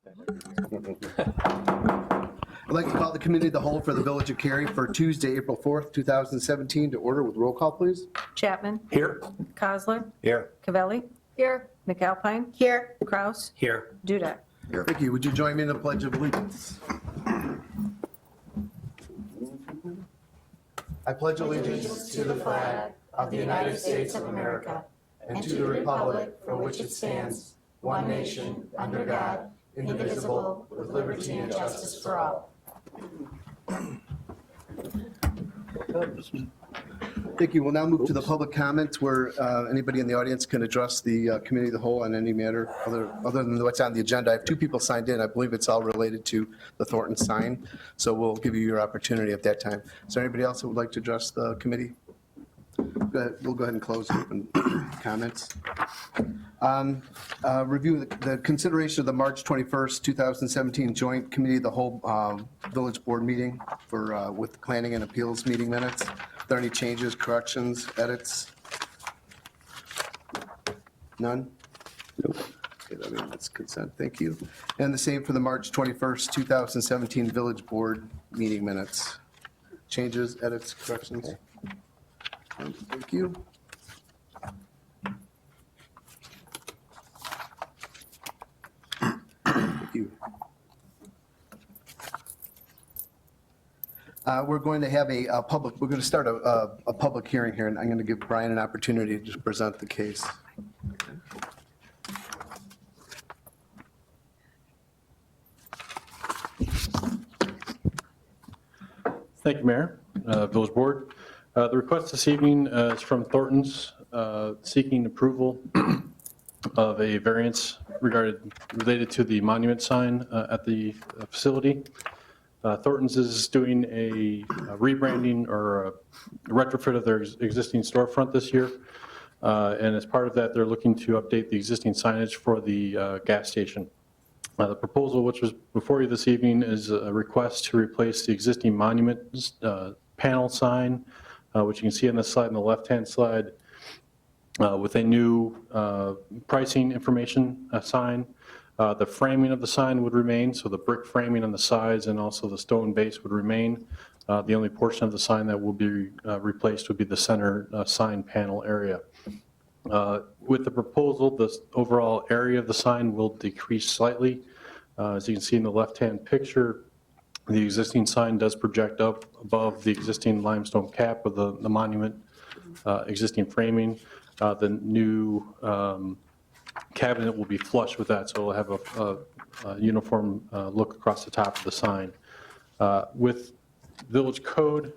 I'd like to call the committee of the whole for the Village of Cary for Tuesday, April 4th, 2017 to order with roll call, please. Chapman. Here. Kozler. Here. Cavelli. Here. McAlpine. Here. Kraus. Here. Dudek. Thank you. Would you join me in the Pledge of Allegiance? I pledge allegiance to the flag of the United States of America and to the republic for which it stands, one nation, under God, indivisible, with liberty and justice for all. Thank you. We'll now move to the public comments where anybody in the audience can address the committee of the whole on any matter other than what's on the agenda. I have two people signed in. I believe it's all related to the Thorntons sign, so we'll give you your opportunity at that time. Is there anybody else that would like to address the committee? Go ahead. We'll go ahead and close open comments. Review the consideration of the March 21st, 2017 Joint Committee of the Whole Village Board meeting for with Planning and Appeals meeting minutes. Are there any changes, corrections, edits? None? Nope. Okay, that's consent. Thank you. And the same for the March 21st, 2017 Village Board meeting minutes. Changes, edits, corrections? Thank you. Thank you. We're going to have we're going to start a public hearing here, and I'm going to give Brian an opportunity to just present the case. Thank you, Mayor, Village Board. The request this evening is from Thorntons seeking approval of a variance related to the monument sign at the facility. Thorntons is doing a rebranding or a retrofit of their existing storefront this year. And as part of that, they're looking to update the existing signage for the gas station. The proposal, which was before you this evening, is a request to replace the existing monument panel sign, which you can see on the slide, on the left-hand slide, with a new pricing information sign. The framing of the sign would remain, so the brick framing on the sides and also the stone base would remain. The only portion of the sign that will be replaced would be the center sign panel area. With the proposal, the overall area of the sign will decrease slightly. As you can see in the left-hand picture, the existing sign does project up above the existing limestone cap of the monument existing framing. The new cabinet will be flush with that, so it'll have a uniform look across the top of the sign. With Village Code,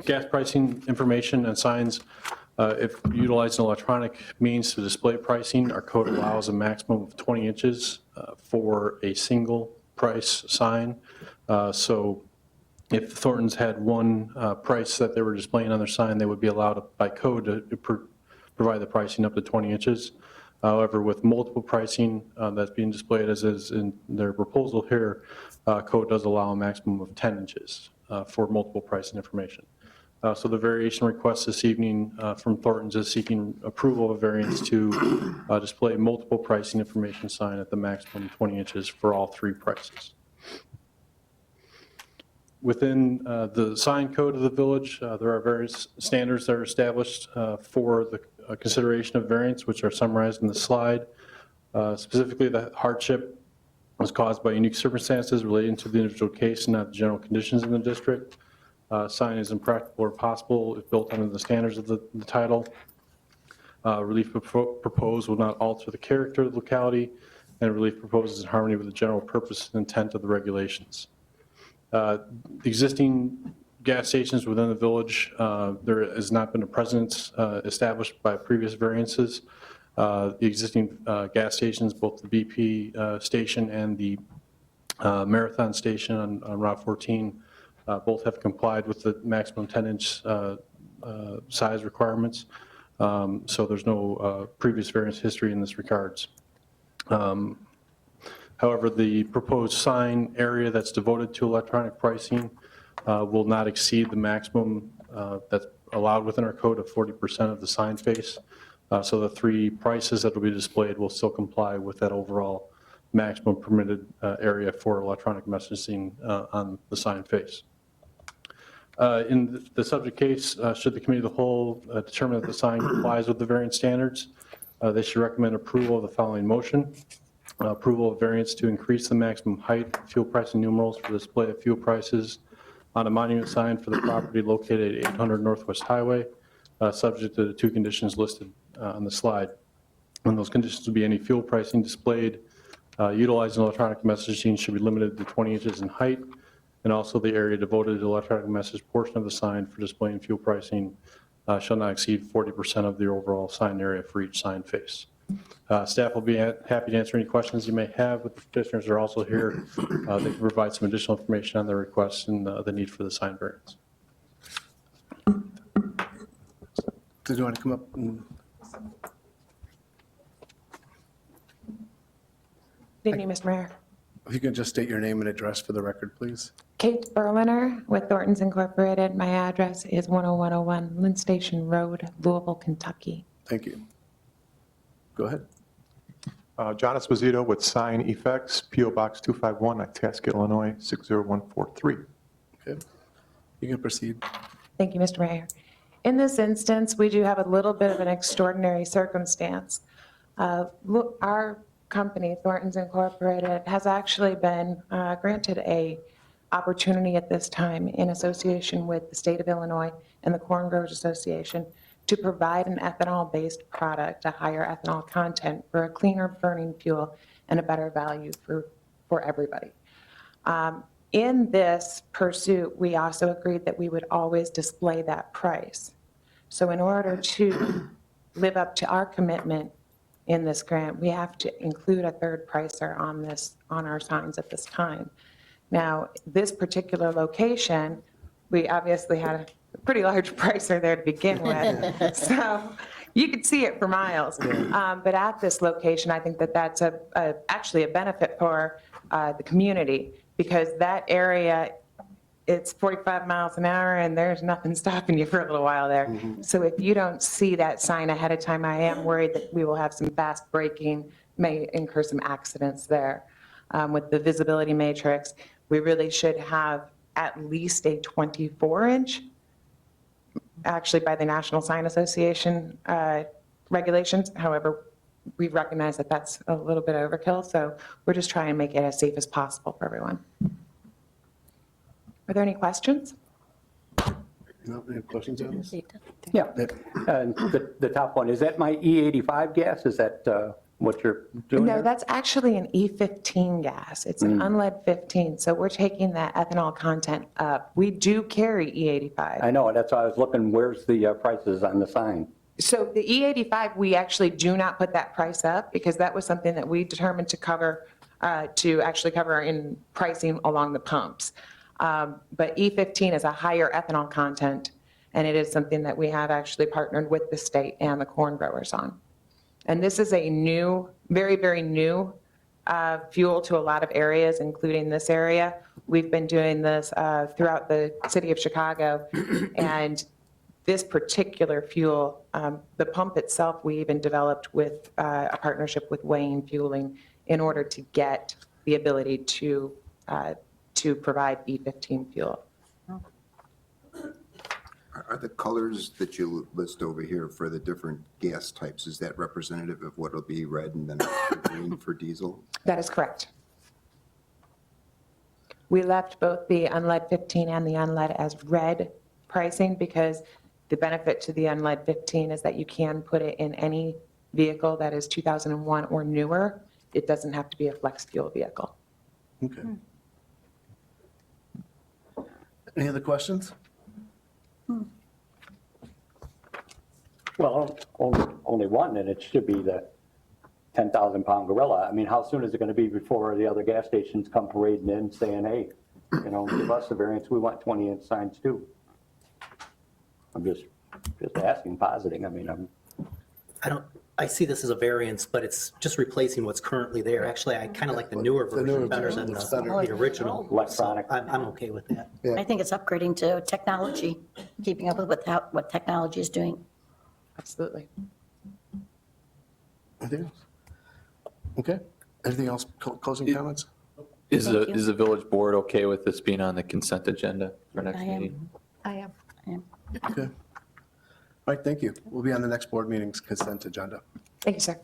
gas pricing information and signs, if utilizing electronic means to display pricing, our code allows a maximum of 20 inches for a single price sign. So if Thorntons had one price that they were displaying on their sign, they would be allowed by code to provide the pricing up to 20 inches. However, with multiple pricing that's being displayed as is in their proposal here, code does allow a maximum of 10 inches for multiple pricing information. So the variation request this evening from Thorntons is seeking approval of variance to display multiple pricing information sign at the maximum 20 inches for all three prices. Within the sign code of the village, there are various standards that are established for the consideration of variance, which are summarized in the slide. Specifically, the hardship was caused by unique circumstances relating to the individual case and not the general conditions in the district. Sign is impractical or possible if built under the standards of the title. Relief proposed will not alter the character of the locality, and relief proposed is in harmony with the general purpose and intent of the regulations. The existing gas stations within the village, there has not been a precedence established by previous variances. The existing gas stations, both the BP station and the Marathon station on Route 14, both have complied with the maximum 10-inch size requirements. So there's no previous variance history in this regards. However, the proposed sign area that's devoted to electronic pricing will not exceed the maximum that's allowed within our code of 40% of the sign face. So the three prices that will be displayed will still comply with that overall maximum permitted area for electronic messaging on the sign face. In the subject case, should the committee of the whole determine that the sign complies with the variance standards, they should recommend approval of the following motion. Approval of variance to increase the maximum height of fuel pricing numerals for display of fuel prices on a monument sign for the property located at 800 Northwest Highway, subject to the two conditions listed on the slide. And those conditions would be any fuel pricing displayed utilizing electronic messaging should be limited to 20 inches in height, and also the area devoted to electronic message portion of the sign for displaying fuel pricing shall not exceed 40% of the overall sign area for each sign face. Staff will be happy to answer any questions you may have, but the petitioners are also here. They can provide some additional information on their requests and the need for the sign variance. Did you want to come up? Good evening, Mr. Mayor. If you can just state your name and address for the record, please. Kate Berliner with Thorntons Incorporated. My address is 10101 Lynn Station Road, Louisville, Kentucky. Thank you. Go ahead. John Esposito with Sign Effects, P.O. Box 251, Itasca, Illinois, 60143. Okay. You can proceed. Thank you, Mr. Mayor. In this instance, we do have a little bit of an extraordinary circumstance. Our company, Thorntons Incorporated, has actually been granted a opportunity at this time in association with the state of Illinois and the Corn Growers Association to provide an ethanol-based product, a higher ethanol content for a cleaner burning fuel and a better value for everybody. In this pursuit, we also agreed that we would always display that price. So in order to live up to our commitment in this grant, we have to include a third pricer on our signs at this time. Now, this particular location, we obviously had a pretty large pricer there to begin with, so you could see it for miles. But at this location, I think that that's actually a benefit for the community, because that area, it's 45 miles an hour and there's nothing stopping you for a little while there. So if you don't see that sign ahead of time, I am worried that we will have some fast braking, may incur some accidents there. With the visibility matrix, we really should have at least a 24-inch, actually by the National Sign Association regulations. However, we recognize that that's a little bit overkill, so we're just trying to make it as safe as possible for everyone. Are there any questions? No, any questions on this? Yeah, and the top one, is that my E85 gas? Is that what you're doing No, there? that's actually an E15 gas. It's an unlead 15, so we're taking that ethanol content up. We do carry E85. I know, that's why I was looking, where's the prices on the sign? So the E85, we actually do not put that price up because that was something that we determined to cover, to actually cover in pricing along the pumps. But E15 is a higher ethanol content, and it is something that we have actually partnered with the state and the corn growers on. And this is a new, very, very new fuel to a lot of areas, including this area. We've been doing this throughout the city of Chicago, and this particular fuel, the pump itself, we even developed with a partnership with Wayne Fueling in order to get the ability to provide E15 fuel. Are the colors that you list over here for the different gas types, is that representative of what will be red and then green for diesel? That is correct. We left both the unlead 15 and the unlead as red pricing because the benefit to the unlead 15 is that you can put it in any vehicle that is 2001 or newer. It doesn't have to be a flex fuel vehicle. Okay. Any other questions? Well, only one, and it should be the 10,000-pound gorilla. I mean, how soon is it going to be before the other gas stations come parading in saying, hey, you know, give us the variance, we want 20-inch signs too? I'm just asking, positing. I mean, I see this as a variance, but it's just replacing what's currently there. Actually, I kind of like the newer version better than the original. Electronic. So I'm okay with that. I think it's upgrading to technology, keeping up with what technology is doing. Absolutely. Anything else? Okay. Anything else? Closing comments? Is Thank you. the village board okay with this being on the consent agenda for next meeting? I am. Okay. All right, thank you. We'll be on the next board meeting's consent agenda. Thank you, sir.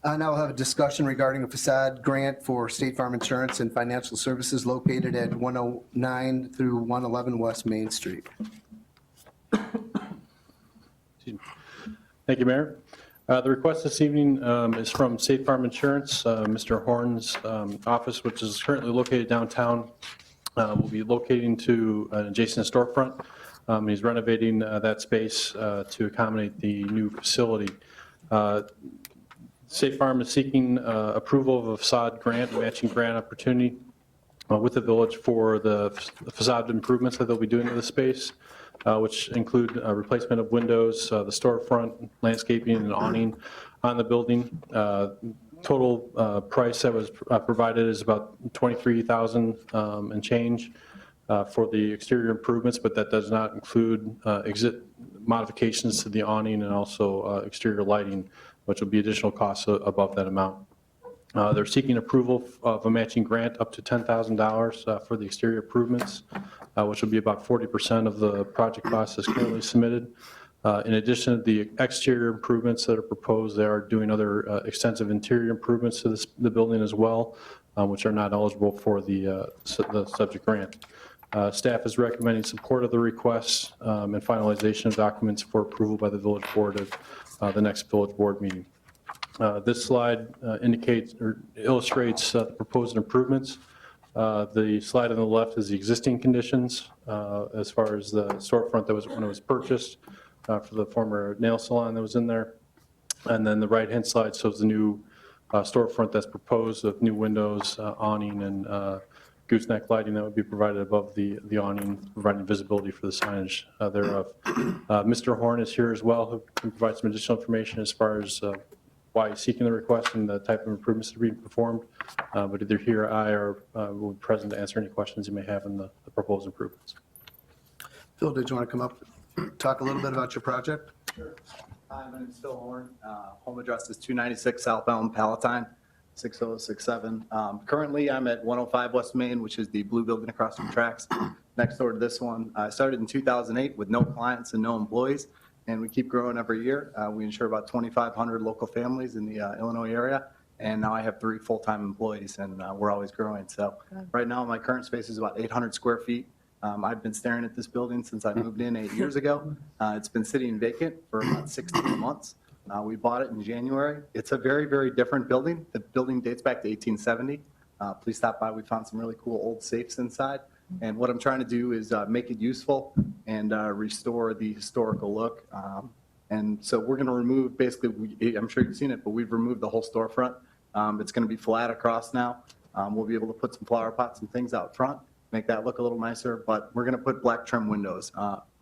Now we'll have a discussion regarding a facade grant for State Farm Insurance and Financial Services located at 109 through 111 West Main Street. Thank you, Mayor. The request this evening is from State Farm Insurance. Mr. Horn's office, which is currently located downtown, will be locating to an adjacent storefront. He's renovating that space to accommodate the new facility. State Farm is seeking approval of a facade grant, matching grant opportunity with the village for the facade improvements that they'll be doing to the space, which include replacement of windows, the storefront, landscaping, and awning on the building. Total price that was provided is about $23,000 and change for the exterior improvements, but that does not include exit modifications to the awning and also exterior lighting, which will be additional costs above that amount. They're seeking approval of a matching grant up to $10,000 for the exterior improvements, which will be about 40% of the project cost as currently submitted. In addition to the exterior improvements that are proposed, they are doing other extensive interior improvements to the building as well, which are not eligible for the subject grant. Staff is recommending support of the request and finalization of documents for approval by the village board at the next village board meeting. This slide indicates or illustrates the proposed improvements. The slide on the left is the existing conditions as far as the storefront that was when it was purchased for the former nail salon that was in there. And then the right-hand slide shows the new storefront that's proposed with new windows, awning, and gooseneck lighting that would be provided above the awning, providing visibility for the signage thereof. Mr. Horn is here as well, who can provide some additional information as far as why he's seeking the request and the type of improvements that are being performed. But either he or I will be present to answer any questions you may have on the proposed improvements. Phil, did you want to come up, talk a little bit about your project? Sure. Hi, my name is Phil Horn. Home address is 296 Southbound Palatine, 6067. Currently, I'm at 105 West Main, which is the blue building across from tracks next door to this one. I started in 2008 with no clients and no employees, and we keep growing every year. We insure about 2,500 local families in the Illinois area, and now I have 3 full-time employees, and we're always growing. So right now, my current space is about 800 square feet. I've been staring at this building since I moved in 8 years ago. It's been sitting vacant for about 16 months. We bought it in January. It's a very, very different building. The building dates back to 1870. Please stop by. We found some really cool old safes inside. And what I'm trying to do is make it useful and restore the historical look. And so we're going to remove, basically, I'm sure you've seen it, but we've removed the whole storefront. It's going to be flat across now. We'll be able to put some flower pots and things out front, make that look a little nicer, but we're going to put black trim windows.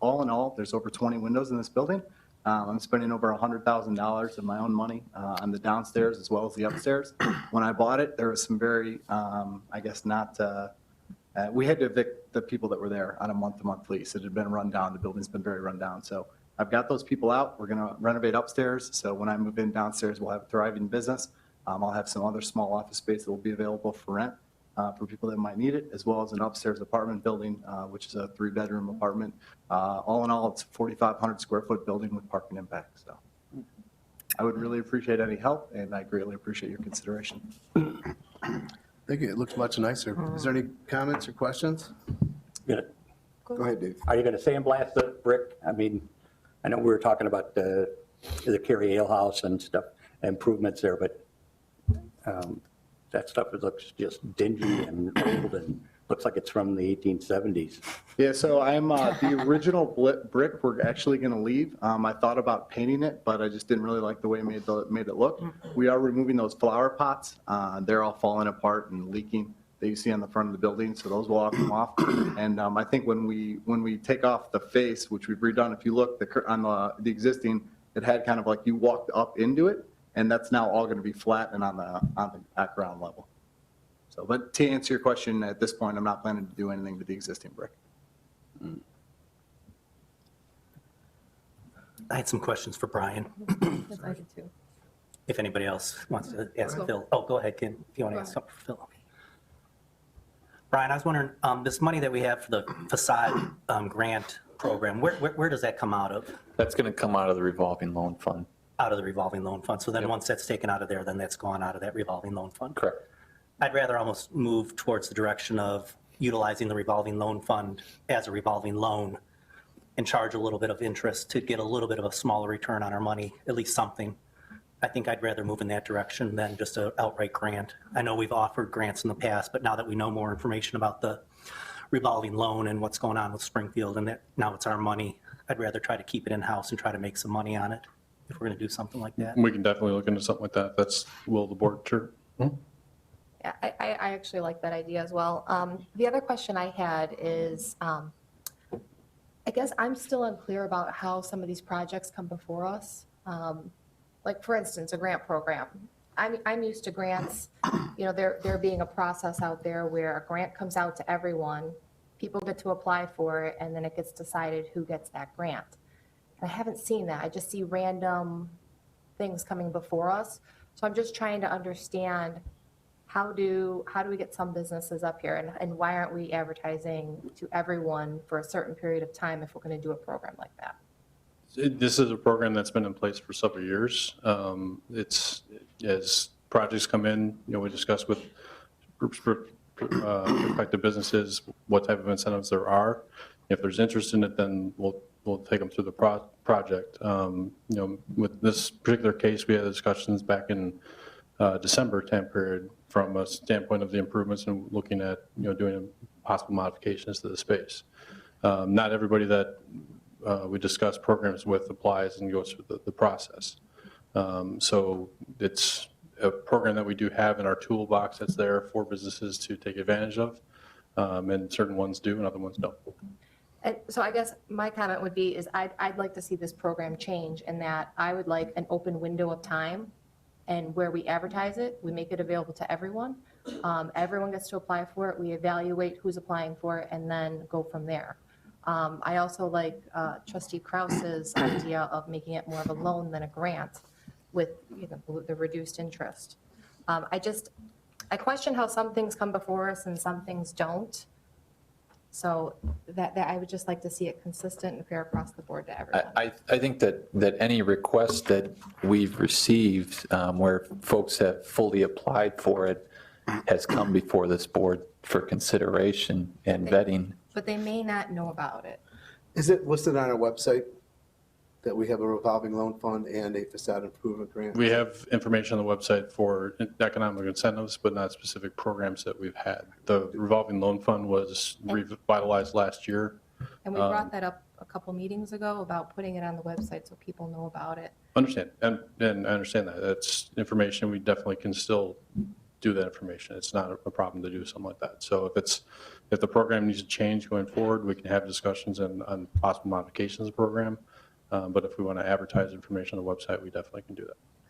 All in all, there's over 20 windows in this building. I'm spending over $100,000 of my own money on the downstairs as well as the upstairs. When I bought it, there was some very, I guess not, we had to evict the people that were there on a month-to-month lease. It had been run down. The building's been very run down. So I've got those people out. We're going to renovate upstairs. So when I move in downstairs, we'll have a thriving business. I'll have some other small office space that will be available for rent for people that might need it, as well as an upstairs apartment building, which is a 3-bedroom apartment. All in all, it's a 4,500 square foot building with parking impact. So I would really appreciate any help, and I greatly appreciate your consideration. Thank you. It looks much nicer. Is there any comments or questions? Gonna- Go ahead, Dave. Are you going to sandblast the brick? I mean, I know we were talking about the Carey Ale House and stuff, improvements there, but that stuff looks just dingy and old and looks like it's from the 1870s. Yeah, so I'm the original brick we're actually going to leave. I thought about painting it, but I just didn't really like the way it made it look. We are removing those flower pots. They're all falling apart and leaking that you see on the front of the building, so those will all come off. And I think when we take off the face, which we've redone, if you look on the existing, it had kind of like you walked up into it, and that's now all going to be flat and on the at ground level. So So, but to answer your question, at this point, I'm not planning to do anything with the existing brick. I had some questions for Brian, I did too. if anybody else wants to ask Phil. Oh, go ahead, Kim, if you want to ask something for Phil. Brian, I was wondering, this money that we have for the facade grant program, where does that come out of? That's going to come out of the revolving loan fund. Out of the revolving loan fund. So then once that's taken out of there, then that's gone out of that revolving loan fund? Correct. I'd rather almost move towards the direction of utilizing the revolving loan fund as a revolving loan and charge a little bit of interest to get a little bit of a smaller return on our money, at least something. I think I'd rather move in that direction than just an outright grant. I know we've offered grants in the past, but now that we know more information about the revolving loan and what's going on with Springfield and that now it's our money, I'd rather try to keep it in-house and try to make some money on it if we're going to do something like that. We can definitely look into something like that. That's will of the board, sure. Yeah, I actually like that idea as well. The other question I had is, I guess I'm still unclear about how some of these projects come before us. Like, for instance, a grant program. I'm used to grants, you know, there being a process out there where a grant comes out to everyone, people get to apply for it, and then it gets decided who gets that grant. I haven't seen that. I just see random things coming before us. So I'm just trying to understand how do we get some businesses up here, and why aren't we advertising to everyone for a certain period of time if we're going to do a program like that? This is a program that's been in place for several years. It's, as projects come in, you know, we discuss with groups, prospective businesses, what type of incentives there are. If there's interest in it, then we'll take them through the project. You know, with this particular case, we had discussions back in December time period from a standpoint of the improvements and looking at, you know, doing possible modifications to the space. Not everybody that we discuss programs with applies and goes through the process. So it's a program that we do have in our toolbox that's there for businesses to take advantage of, and certain ones do and other ones don't. And so I guess my comment would be is I'd like to see this program change, in that I would like an open window of time, and where we advertise it, we make it available to everyone. Everyone gets to apply for it. We evaluate who's applying for it and then go from there. I also like Trustee Krause's idea of making it more of a loan than a grant with, you know, the reduced interest. I question how some things come before us and some things don't. So that I would just like to see it consistent and fair across the board to everyone. I think that any request that we've received where folks have fully applied for it has come before this board for consideration and vetting. But they may not know about it. Is it listed on our website that we have a revolving loan fund and a facade improvement grant? We have information on the website for economic incentives, but not specific programs that we've had. The revolving loan fund was revitalized last year. And we brought that up a couple meetings ago about putting it on the website so people know about it. Understand, and I understand that. That's information, we definitely can still do that information. It's not a problem to do something like that. So if the program needs to change going forward, we can have discussions on possible modifications of the program. But if we want to advertise information on the website, we definitely can do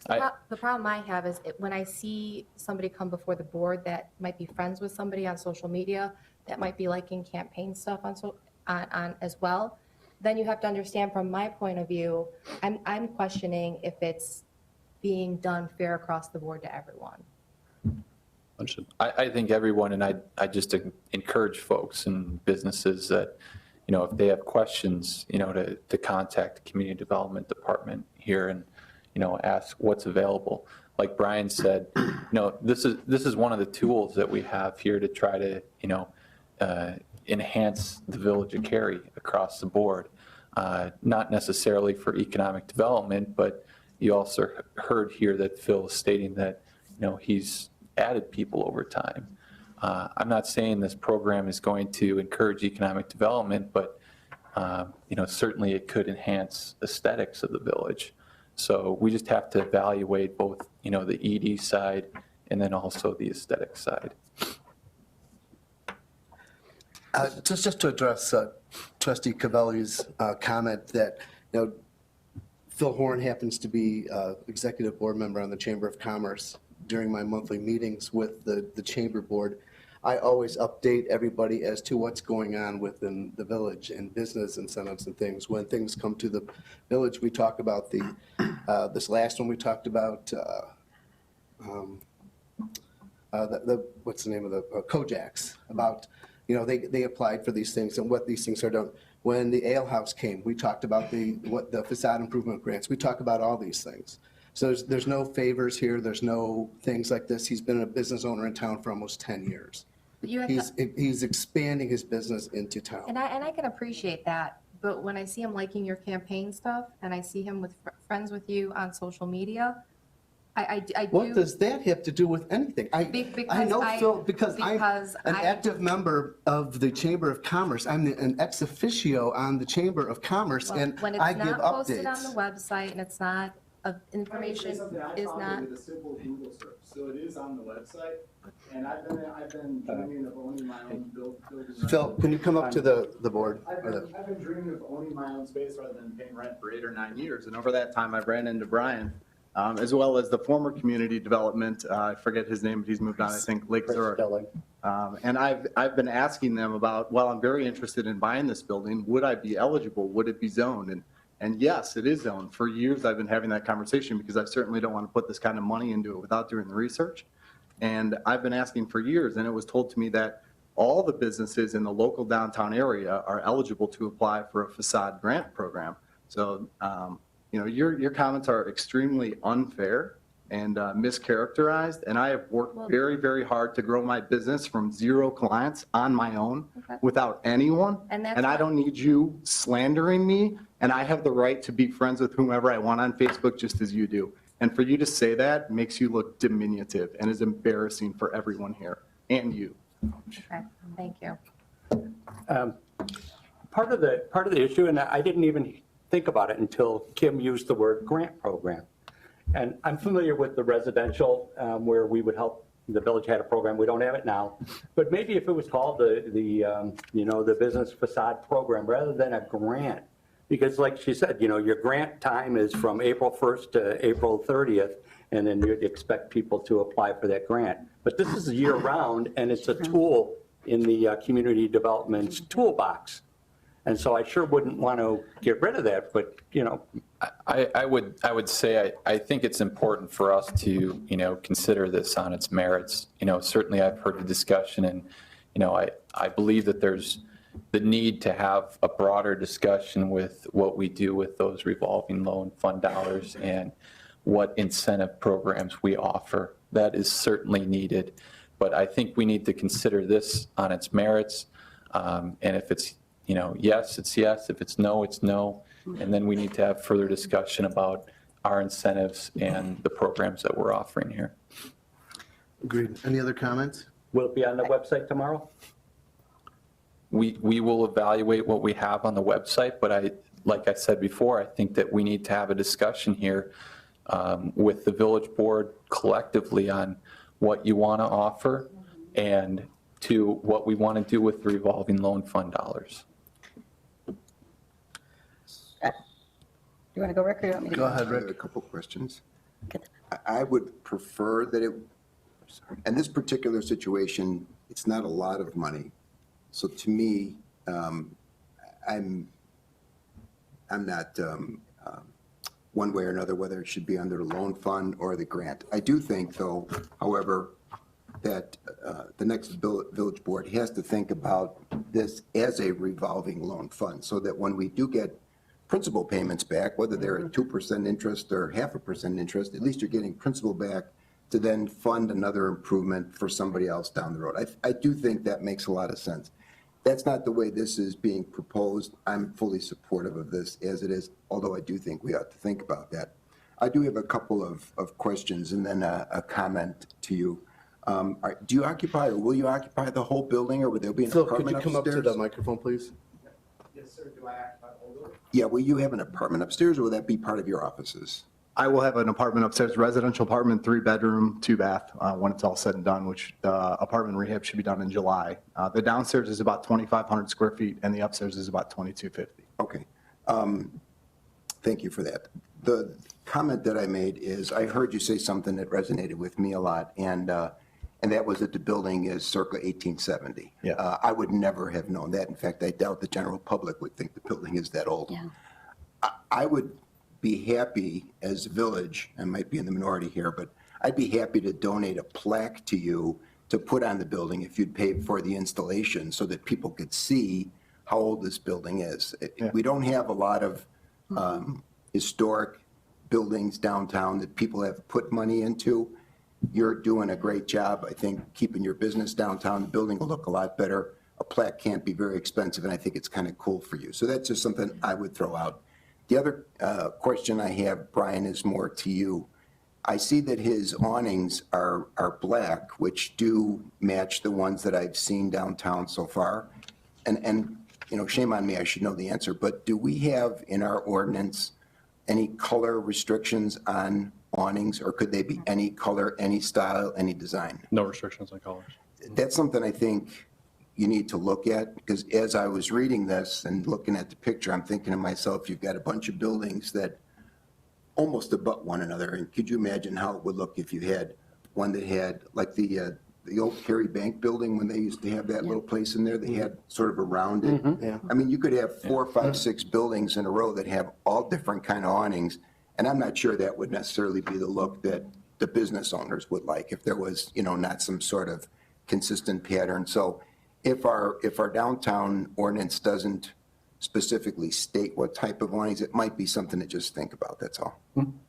that. The problem I have is when I see somebody come before the board that might be friends with somebody on social media, that might be liking campaign stuff on as well, then you have to understand from my point of view, I'm questioning if it's being done fair across the board to everyone. Understood. I think everyone, and I just encourage folks and businesses that, you know, if they have questions, you know, to contact the Community Development Department here and, you know, ask what's available. Like Brian said, you know, this is one of the tools that we have here to try to, you know, enhance the Village of Cary across the board. Not necessarily for economic development, but you also heard here that Phil is stating that, you know, he's added people over time. I'm not saying this program is going to encourage economic development, but you know, certainly it could enhance aesthetics of the village. So we just have to evaluate both, you know, the ED side and then also the aesthetic side. Just to address Trustee Cavelli's comment that, you know, Phil Horn happens to be executive board member on the Chamber of Commerce. during my monthly meetings with the chamber board, I always update everybody as to what's going on within the village and business incentives and things. When things come to the village, we talk about this last one we talked about, what's the name of the Kojaks, about, they applied for these things and what these things are done. When the ale house came, we talked about the facade improvement grants. We talk about all these things. So there's no favors here. There's no things like this. He's been a business owner in town for almost 10 years. He's expanding his business into town. And I can appreciate that, but when I see him liking your campaign stuff and I see him with friends with you on social media, I do. What does that have to do with anything? I know Phil, because I'm an active member of the Chamber of Commerce. I'm an ex officio on the Chamber of Commerce, and when I it's give not posted on updates. the website and it's not, information is not. With a simple Google search, so it is on the website, and I've been dreaming of owning my own building. Phil, can you come up to the board? I've been dreaming of owning my own space rather than paying rent for 8 or 9 years, and over that time, I've ran into Brian, as well as the former community development, I forget his name, but he's moved on, I think, Lake Zurich. And I've been asking them about, well, I'm very interested in buying this building. Would I be eligible? Would it be zoned? And yes, it is zoned. For years, I've been having that conversation because I certainly don't want to put this kind of money into it without doing the research. And I've been asking for years, and it was told to me that all the businesses in the local downtown area are eligible to apply for a facade grant program. So, your comments are extremely unfair and mischaracterized, and I have worked very, very hard to grow my business from 0 clients on my own without anyone, and I don't need you slandering me, and I have the right to be friends with whomever I want on Facebook just as you do. And for you to say that makes you look diminutive and is embarrassing for everyone here, and you. Okay, thank you. Part of the issue, and I didn't even think about it until Kim used the word grant program. And I'm familiar with the residential where we would help, the village had a program, we don't have it now. But maybe if it was called the business facade program rather than a grant. Because like she said, your grant time is from April 1st to April 30th, and then you'd expect people to apply for that grant. But this is year round, and it's a tool in the community development's toolbox. And so I sure wouldn't want to get rid of that, but, I would say I think it's important for us to, consider this on its merits. Certainly I've heard the discussion, and, I believe that there's the need to have a broader discussion with what we do with those revolving loan fund dollars and what incentive programs we offer. That is certainly needed, but I think we need to consider this on its merits, and if it's yes, it's yes. If it's no, it's no. And then we need to have further discussion about our incentives and the programs that we're offering here. Agreed. Any other comments? will it be on the website tomorrow? We will evaluate what we have on the website, but like I said before, I think that we need to have a discussion here with the village board collectively on what you want to offer and to what we want to do with the revolving loan fund dollars. Do you want to go, Rick, or you want me to Go ahead, I have a Rick. couple questions. I would prefer that in this particular situation, it's not a lot of money. So to me, I'm not one way or another whether it should be under the loan fund or the grant. I do think, though, however, that the next village board has to think about this as a revolving loan fund, so that when we do get principal payments back, whether they're at 2% interest or 0.5% interest, at least you're getting principal back to then fund another improvement for somebody else down the road. I do think that makes a lot of sense. That's not the way this is being proposed. I'm fully supportive of this as it is, although I do think we ought to think about that. I do have a couple of questions and then a comment to you. Do you occupy or will you occupy the whole building, or will there be an Phil, could apartment you come up to the upstairs? microphone, please? Yes, sir, do I act by older? Yeah, will you have an apartment upstairs, or will that be part of your offices? I will have an apartment upstairs, residential apartment, 3-bedroom, 2-bath, when it's all said and done, which the apartment rehab should be done in July. The downstairs is about 2,500 square feet, and the upstairs is about 2,250. Okay. Thank you for that. The comment that I made is, I heard you say something that resonated with me a lot, and that was that the building is circa 1870. Yeah. I would never have known that. In fact, I doubt the general public would think the building is that old. Yeah. I would be happy as a village, I might be in the minority here, but I'd be happy to donate a plaque to you to put on the building if you'd pay for the installation so that people could see how old this building is. We don't have a lot of historic buildings downtown that people have put money into. You're doing a great job, I think, keeping your business downtown. The building will look a lot better. A plaque can't be very expensive, and I think it's kind of cool for you. So that's just something I would throw out. The other question I have, Brian, is more to you. I see that his awnings are black, which do match the ones that I've seen downtown so far. And you know, shame on me, I should know the answer, but do we have in our ordinance any color restrictions on awnings, or could they be any color, any style, any design? No restrictions on colors. That's something I think you need to look at, because as I was reading this and looking at the picture, I'm thinking to myself, you've got a bunch of buildings that almost abut one another. And could you imagine how it would look if you had one that had, like the old Cary Bank building, when they used to have that little place in there, they had sort of a rounded. Yeah. I mean, you could have 4, 5, 6 buildings in a row that have all different kind of awnings, and I'm not sure that would necessarily be the look that the business owners would like if there was, you know, not some sort of consistent pattern. So if our downtown ordinance doesn't specifically state what type of awnings, it might be something to just think about, that's all.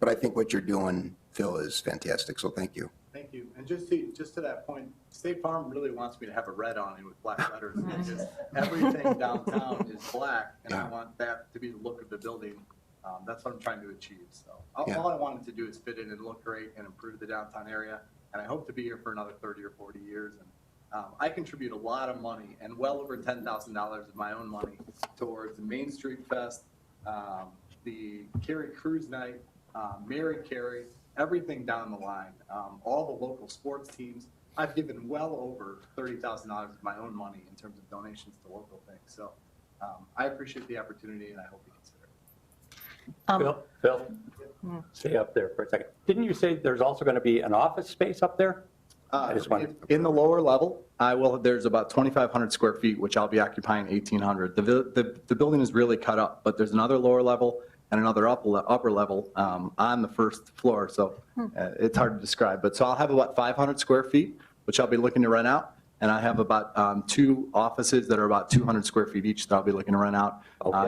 But I think what you're doing, Phil, is fantastic, so thank you. Thank you. And just to that point, State Farm really wants me to have a red awning with black letters. Because everything downtown is black, and I want that to be the look of the building. That's what I'm trying to achieve. So all I wanted to do is fit in and look great and improve the downtown area. And I hope to be here for another 30 or 40 years. And I contribute a lot of money, and well over $10,000 of my own money, towards the Main Street Fest, the Cary Cruise Night, Mary Cary, everything down the line, all the local sports teams. I've given well over $30,000 of my own money in terms of donations to local things. So I appreciate the opportunity, and I hope you consider it. Phil, stay up there for a second. Didn't you say there's also going to be an office space up there? I just wanted- In the lower level, there's about 2,500 square feet, which I'll be occupying 1,800. The building is really cut up, but there's another lower level and another upper level on the first floor. So it's hard to describe. But so I'll have about 500 square feet, which I'll be looking to rent out. And I have about 2 offices that are about 200 square feet each that I'll be looking to rent out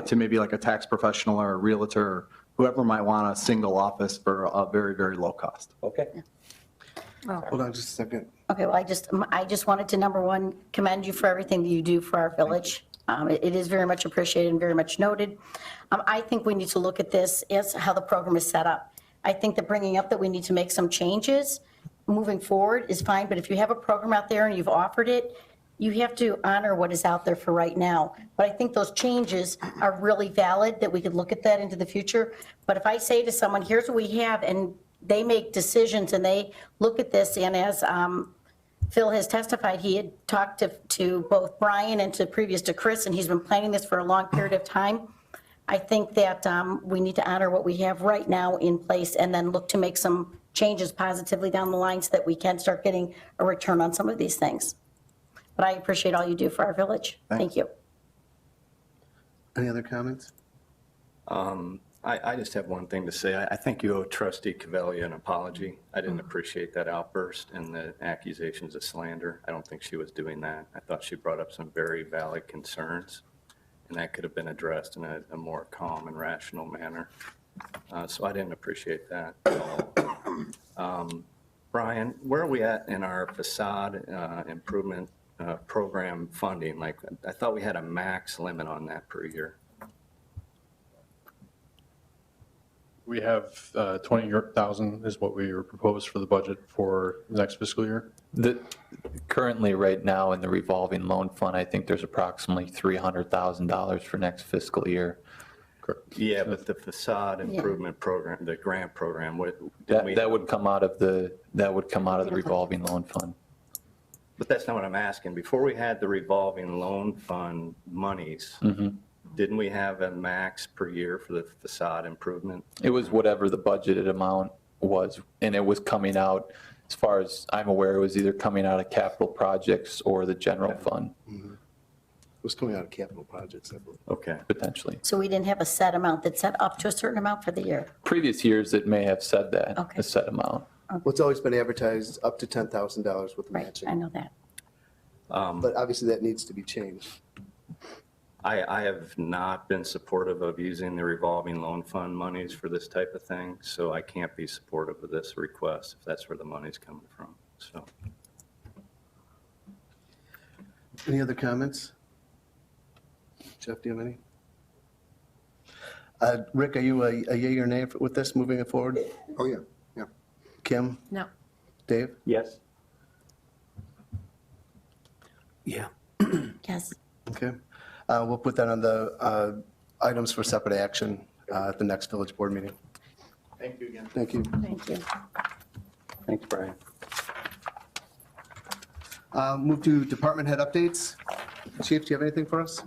to maybe like a tax professional or a realtor or whoever might want a single office for a very, very low cost. Okay. Hold on just a second. Okay, well, I just wanted to, number one, commend you for everything that you do for our village. It is very much appreciated and very much noted. I think we need to look at this as how the program is set up. I think that bringing up that we need to make some changes moving forward is fine, but if you have a program out there and you've offered it, you have to honor what is out there for right now. But I think those changes are really valid, that we could look at that into the future. But if I say to someone, here's what we have, and they make decisions and they look at this, and as Phil has testified, he had talked to both Brian and previous to Chris, and he's been planning this for a long period of time. I think that we need to honor what we have right now in place and then look to make some changes positively down the line so that we can start getting a return on some of these things. But I appreciate all you do for our village. Thank you. Any other comments? I just have one thing to say. I think you owe Trustee Cavella an apology. I didn't appreciate that outburst and the accusations of slander. I don't think she was doing that. I thought she brought up some very valid concerns, and that could have been addressed in a more calm and rational manner. So I didn't appreciate that at all. Brian, where are we at in our facade improvement program funding? Like, I thought we had a max limit on that per year. We have 20,000 is what we were proposed for the budget for the next fiscal year. Currently, right now, in the revolving loan fund, I think there's approximately $300,000 for next fiscal year. Yeah, but the facade improvement program, the grant program, that would come out of the revolving loan fund. But that's not what I'm asking. Before we had the revolving loan fund monies, Didn't we have a max per year for the facade improvement? It was whatever the budgeted amount was, and it was coming out, as far as I'm aware, it was either coming out of capital projects or the general fund, It was coming out of capital projects, I believe. Okay. potentially. So we didn't have a set amount that set up to a certain amount for the year? Previous years, it may have said that, Okay. a set amount. Well, it's always been advertised up to $10,000 with Right, matching. I know that. But obviously that needs to be changed. I have not been supportive of using the revolving loan fund monies for this type of thing, so I can't be supportive of this request if that's where the money's coming from, so. Any other comments? Jeff, do you have any? Rick, are you a yea or nay with this moving it forward? Oh, yeah, yeah. Kim? No. Dave? Yes? Yeah. Yes. Okay. We'll put that on the items for separate action at the next village board meeting. Thank you again. Thank you. Thank you. Thanks, Brian. Move to department head updates. Chief, do you have anything for us?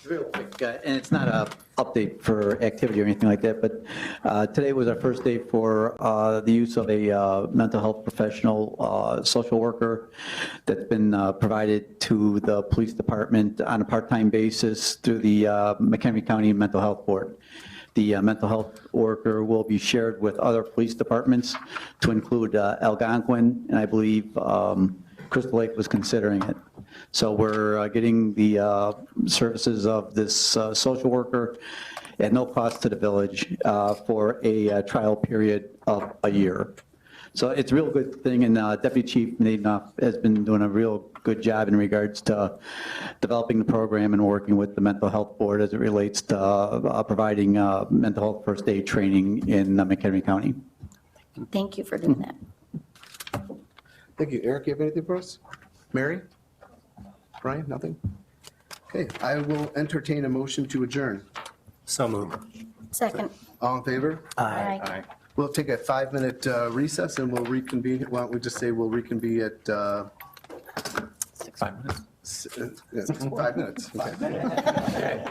Real quick, and it's not a update for activity or anything like that, but today was our first day for the use of a mental health professional, social worker that's been provided to the police department on a part-time basis through the McHenry County Mental Health Board. The mental health worker will be shared with other police departments to include Algonquin, and I believe Crystal Lake was considering it. So we're getting the services of this social worker at no cost to the village for a trial period of a year. So it's a real good thing, and Deputy Chief Nadenoff has been doing a real good job in regards to developing the program and working with the Mental Health Board as it relates to providing mental health first aid training in McHenry County. Thank you for doing that. Thank you. Eric, you have anything for us? Mary? Brian, nothing? Okay, I will entertain a motion to adjourn. So moved. Second. All in favor? Aye. We'll take a 5-minute recess and we'll reconvene. Why don't we just say we'll reconvene at 5 minutes. 5 minutes. Okay.